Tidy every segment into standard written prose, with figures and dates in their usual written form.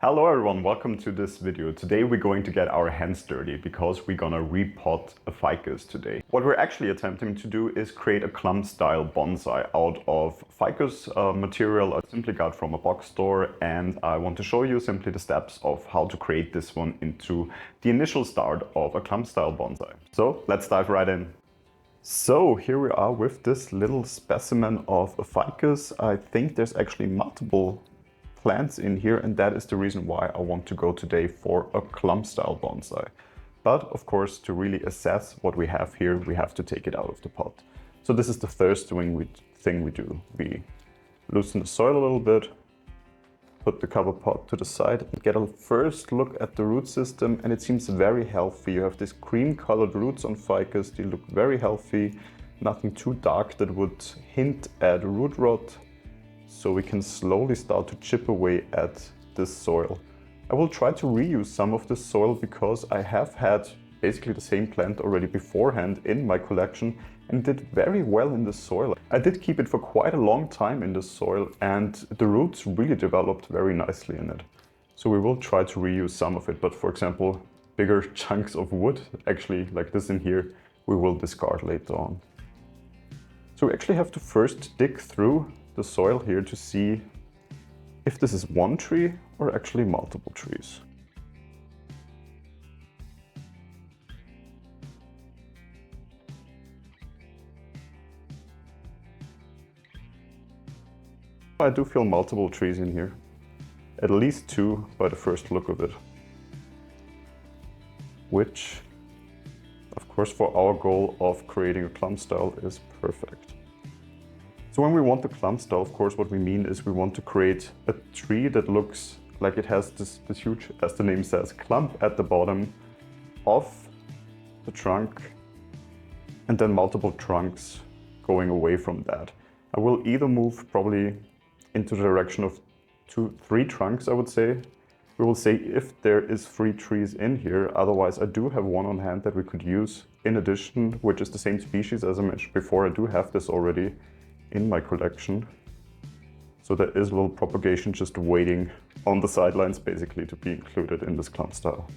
Hello everyone, welcome to this video. Today we're going to get our hands dirty because we're gonna repot a ficus today. What we're actually attempting to do is create a clump style bonsai out of ficus material I simply got from a box store, and I want to show you simply the steps of how to create this one into the initial start of a clump style bonsai. So let's dive right in. So here we are with this little specimen of a ficus. I think there's actually multiple plants in here, and that is the reason why I want to go today for a clump style bonsai. But of course, to really assess what we have here, we have to take it out of the pot. So this is the first thing we do. We loosen the soil a little bit, put the cover pot to the side and get a first look at the root system, and it seems very healthy. You have these cream colored roots on ficus. They look very healthy, nothing too dark that would hint at root rot. So we can slowly start to chip away at this soil. I will try to reuse some of this soil because I have had basically the same plant already beforehand in my collection and did very well in the soil. I did keep it for quite a long time in the soil, and the roots really developed very nicely in it. So we will try to reuse some of it, but for example, bigger chunks of wood, actually like this in here, we will discard later on. So we actually have to first dig through the soil here to see if this is one tree or actually multiple trees. I do feel multiple trees in here, at least two by the first look of it, which of course for our goal of creating a clump style is perfect. So when we want the clump style, of course, what we mean is we want to create a tree that looks like it has this huge, as the name says, clump at the bottom of the trunk, and then multiple trunks going away from that. I will either move probably into the direction of 2-3 trunks, I would say. We will say if there is 3 trees in here. Otherwise, I do have one on hand that we could use in addition, which is the same species as I mentioned before. I do have this already in my collection. So there is a little propagation just waiting on the sidelines basically to be included in this clump style.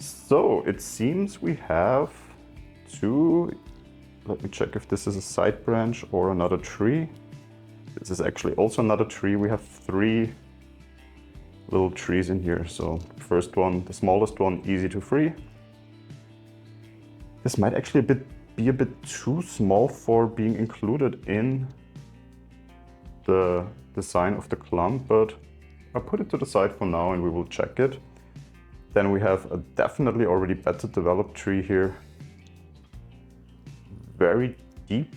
So it seems we have two, let me check if this is a side branch or another tree. This is actually also another tree. We have 3 little trees in here. So first one, the smallest one, easy to free. This might actually be a bit too small for being included in the design of the clump, but I'll put it to the side for now and we will check it. Then we have a definitely already better developed tree here. Very deep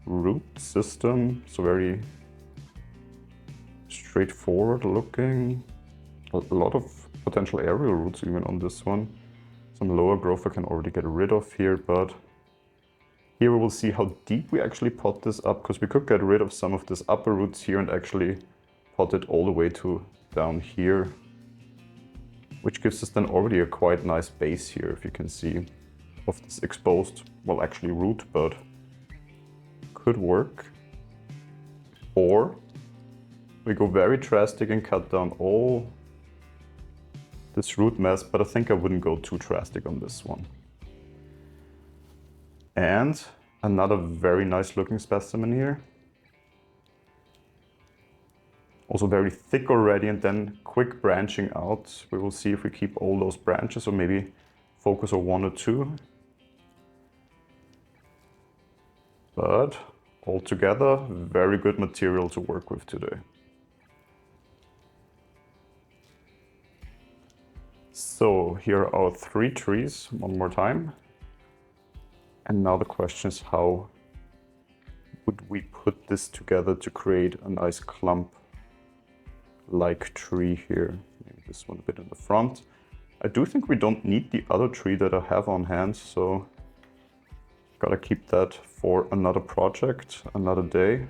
root system, so very straightforward looking. A lot of potential aerial roots even on this one. Some lower growth I can already get rid of here, but here we will see how deep we actually pot this up, because we could get rid of some of this upper roots here and actually pot it all the way to down here, which gives us then already a quite nice base here, if you can see, of this exposed, well actually root, but could work. Or we go very drastic and cut down all this root mass, but I think I wouldn't go too drastic on this one. And another very nice looking specimen here. Also very thick already, and then quick branching out. We will see if we keep all those branches or maybe focus on 1 or 2. But altogether, very good material to work with today. So here are our 3 trees one more time. And now the question is, how would we put this together to create a nice clump like tree here? Maybe this one a bit in the front. I do think we don't need the other tree that I have on hand, so gotta keep that for another project, another day.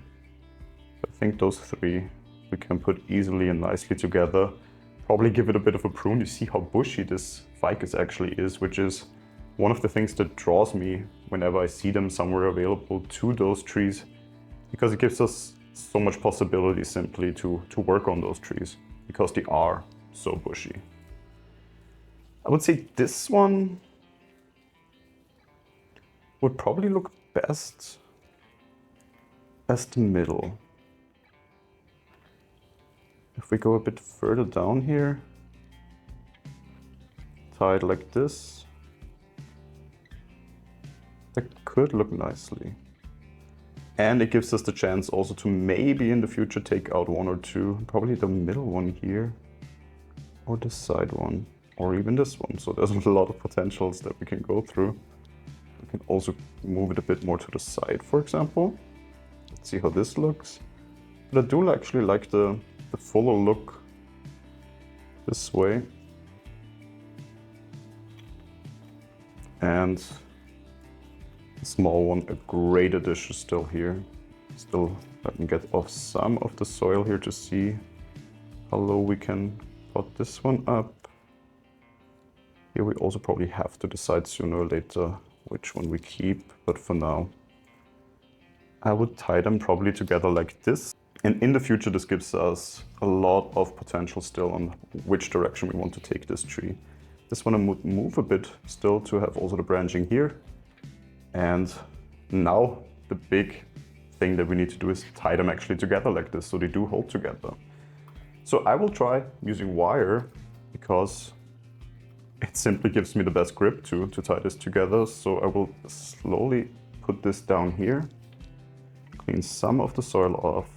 I think those three we can put easily and nicely together. Probably give it a bit of a prune. You see how bushy this ficus actually is, which is one of the things that draws me whenever I see them somewhere available to those trees, because it gives us so much possibility simply to work on those trees, because they are so bushy. I would say this one would probably look best as the middle. If we go a bit further down here, tie it like this, that could look nicely. And it gives us the chance also to maybe in the future take out one or two, probably the middle one here, or this side one, or even this one. So there's a lot of potentials that we can go through. We can also move it a bit more to the side, for example. Let's see how this looks. But I do actually like the fuller look this way. And the small one, a great addition still here. Still, let me get off some of the soil here to see how low we can put this one up. Here we also probably have to decide sooner or later which one we keep, but for now, I would tie them probably together like this. And in the future, this gives us a lot of potential still on which direction we want to take this tree. This one would move a bit still to have also the branching here. And now the big thing that we need to do is tie them actually together like this, so they do hold together. So I will try using wire because it simply gives me the best grip to tie this together. So I will slowly put this down here, clean some of the soil off.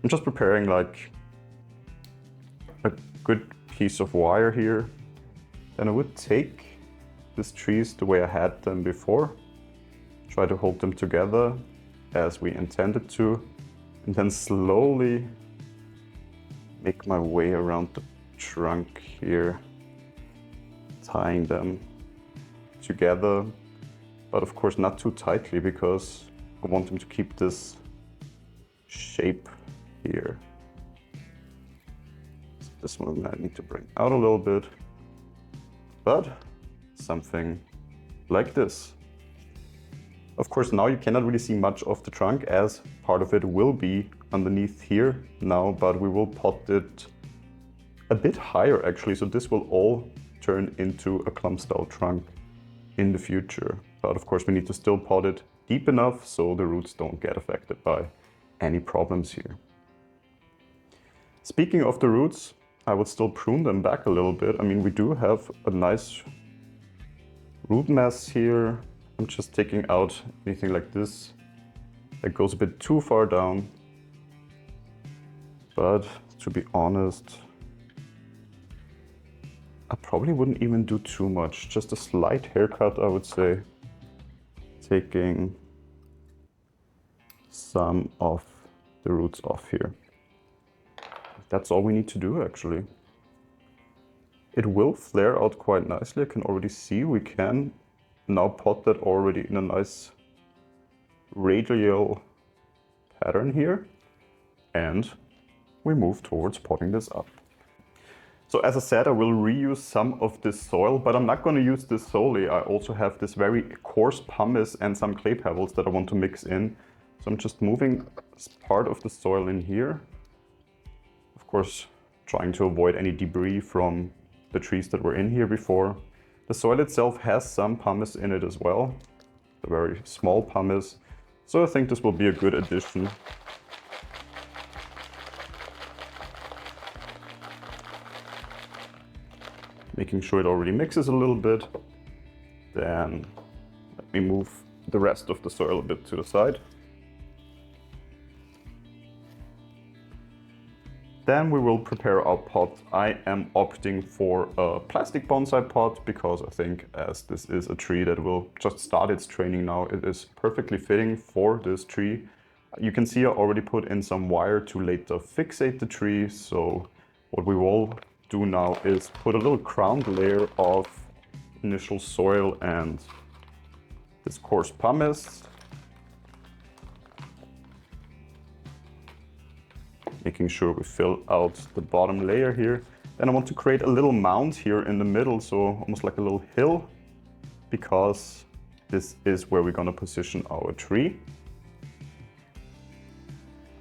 I'm just preparing like a good piece of wire here. Then I would take these trees the way I had them before, try to hold them together as we intended to, and then slowly make my way around the trunk here, tying them together, but of course not too tightly because I want them to keep this shape here. So this one I need to bring out a little bit, but something like this. Of course, now you cannot really see much of the trunk as part of it will be underneath here now, but we will pot it a bit higher actually. So this will all turn into a clump style trunk in the future. But of course we need to still pot it deep enough so the roots don't get affected by any problems here. Speaking of the roots, I would still prune them back a little bit. I mean, we do have a nice root mass here. I'm just taking out anything like this that goes a bit too far down. But to be honest, I probably wouldn't even do too much. Just a slight haircut, I would say. Taking some of the roots off here. That's all we need to do actually. It will flare out quite nicely. I can already see we can now pot that already in a nice radial pattern here. And we move towards potting this up. So as I said, I will reuse some of this soil, but I'm not going to use this solely. I also have this very coarse pumice and some clay pebbles that I want to mix in. So I'm just moving part of the soil in here. Of course, trying to avoid any debris from the trees that were in here before. The soil itself has some pumice in it as well, a very small pumice. So I think this will be a good addition. Making sure it already mixes a little bit. Then let me move the rest of the soil a bit to the side. Then we will prepare our pot. I am opting for a plastic bonsai pot because I think as this is a tree that will just start its training now, it is perfectly fitting for this tree. You can see I already put in some wire to later fixate the tree. So what we will do now is put a little ground layer of initial soil and this coarse pumice. Making sure we fill out the bottom layer here. Then I want to create a little mound here in the middle, so almost like a little hill, because this is where we're gonna position our tree.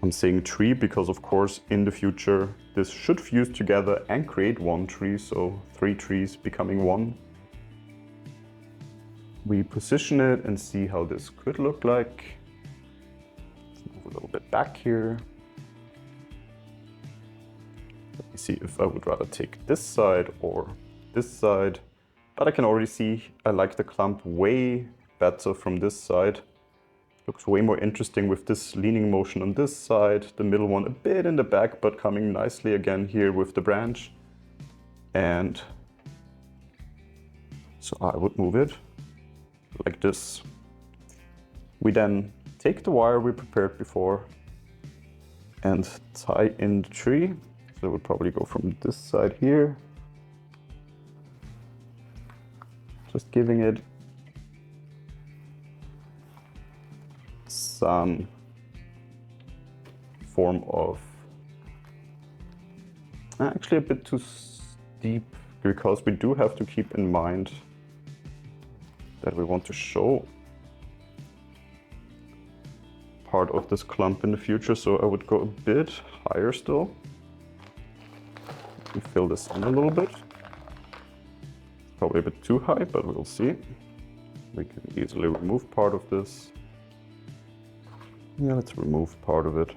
I'm saying tree because, of course, in the future, this should fuse together and create one tree, so 3 trees becoming one. We position it and see how this could look like. Let's move a little bit back here. Let me see if I would rather take this side or this side. But I can already see I like the clump way better from this side. Looks way more interesting with this leaning motion on this side, the middle one a bit in the back, but coming nicely again here with the branch. And so I would move it like this. We then take the wire we prepared before and tie in the tree. So it would probably go from this side here. Just giving it some form of, actually a bit too steep, because we do have to keep in mind that we want to show part of this clump in the future, so I would go a bit higher still. And fill this in a little bit. Probably a bit too high, but we'll see. We can easily remove part of this. Yeah, let's remove part of it.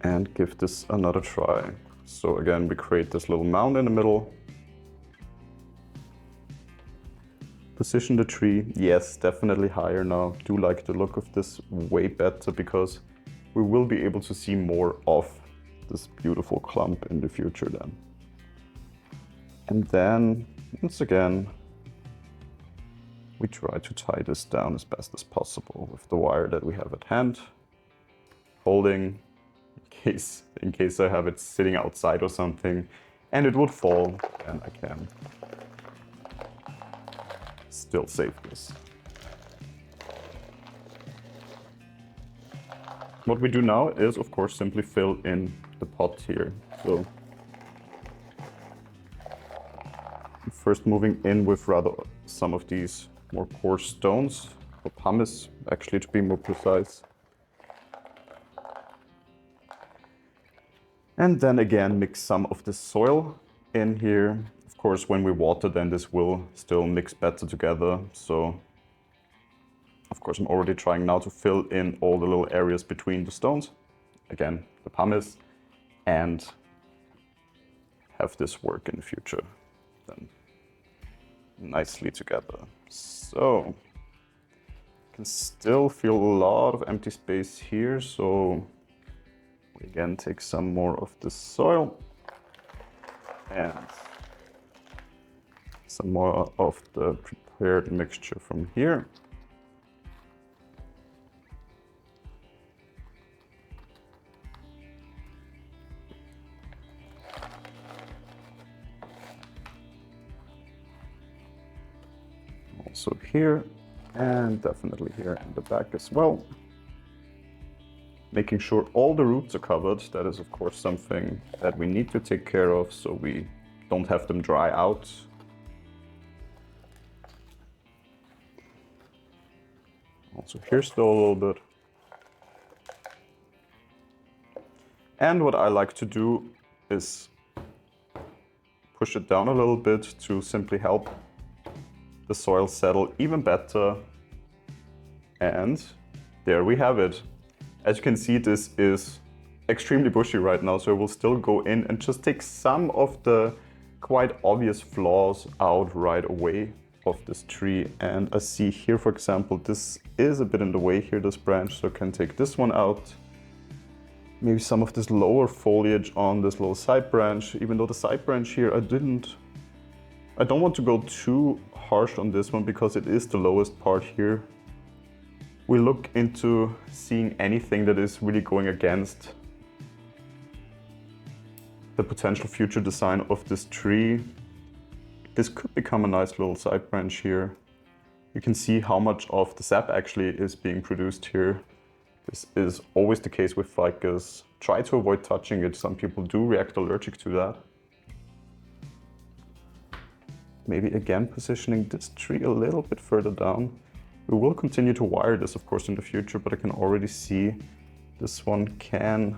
And give this another try. So again, we create this little mound in the middle. Position the tree. Yes, definitely higher now. Do like the look of this way better, because we will be able to see more of this beautiful clump in the future then. And then, once again, we try to tie this down as best as possible with the wire that we have at hand, holding in case I have it sitting outside or something and it would fall, and I can still save this. What we do now is, of course, simply fill in the pot here. So first moving in with rather some of these more coarse stones, or pumice, actually, to be more precise. And then again, mix some of the soil in here. Of course, when we water, then this will still mix better together. So, of course, I'm already trying now to fill in all the little areas between the stones. Again, the pumice, and have this work in the future then nicely together. So, you can still feel a lot of empty space here. So, we again take some more of the soil and some more of the prepared mixture from here. Also here, and definitely here in the back as well. Making sure all the roots are covered. That is, of course, something that we need to take care of so we don't have them dry out. Also here still a little bit. And what I like to do is push it down a little bit to simply help the soil settle even better. And there we have it. As you can see, this is extremely bushy right now, so I will still go in and just take some of the quite obvious flaws out right away of this tree. And I see here, for example, this is a bit in the way here, this branch, so I can take this one out. Maybe some of this lower foliage on this little side branch, even though the side branch here, I don't want to go too harsh on this one because it is the lowest part here. We look into seeing anything that is really going against the potential future design of this tree. This could become a nice little side branch here. You can see how much of the sap actually is being produced here. This is always the case with ficus. Try to avoid touching it. Some people do react allergic to that. Maybe again positioning this tree a little bit further down. We will continue to wire this, of course, in the future, but I can already see this one can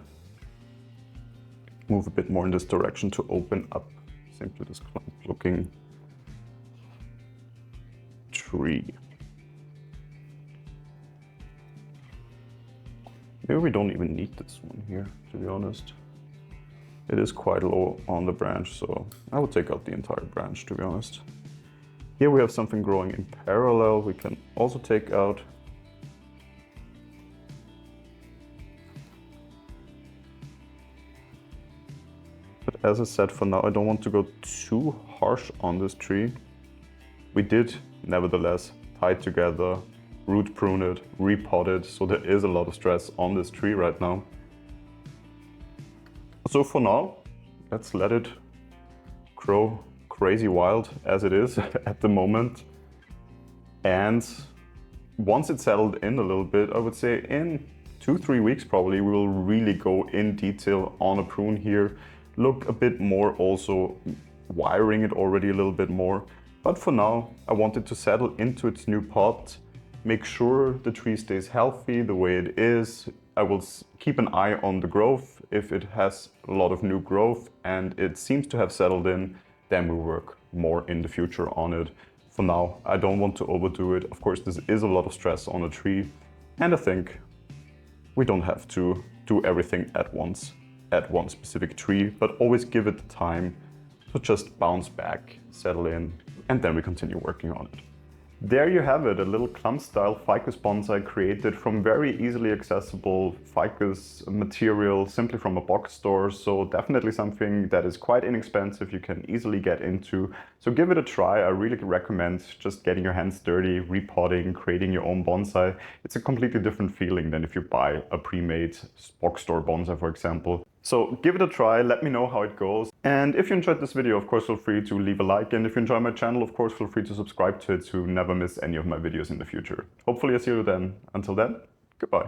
move a bit more in this direction to open up simply this clump looking tree. Maybe we don't even need this one here, to be honest. It is quite low on the branch, so I would take out the entire branch, to be honest. Here we have something growing in parallel we can also take out. But as I said, for now I don't want to go too harsh on this tree. We did, nevertheless, tie it together, root prune it, repot it, so there is a lot of stress on this tree right now. So for now, let's let it grow crazy wild as it is at the moment. And once it's settled in a little bit, I would say in 2-3 weeks probably, we will really go in detail on a prune here. Look a bit more also wiring it already a little bit more. But for now, I want it to settle into its new pot. Make sure the tree stays healthy the way it is. I will keep an eye on the growth. If it has a lot of new growth and it seems to have settled in, then we'll work more in the future on it. For now, I don't want to overdo it. Of course, this is a lot of stress on a tree. And I think we don't have to do everything at once at one specific tree, but always give it the time to just bounce back, settle in, and then we continue working on it. There you have it, a little clump style ficus bonsai created from very easily accessible ficus material simply from a box store. So definitely something that is quite inexpensive, you can easily get into. So give it a try. I really recommend just getting your hands dirty, repotting, creating your own bonsai. It's a completely different feeling than if you buy a pre-made box store bonsai, for example. So give it a try, let me know how it goes. And if you enjoyed this video, of course, feel free to leave a like. And if you enjoy my channel, of course, feel free to subscribe to it to never miss any of my videos in the future. Hopefully I see you then. Until then, goodbye.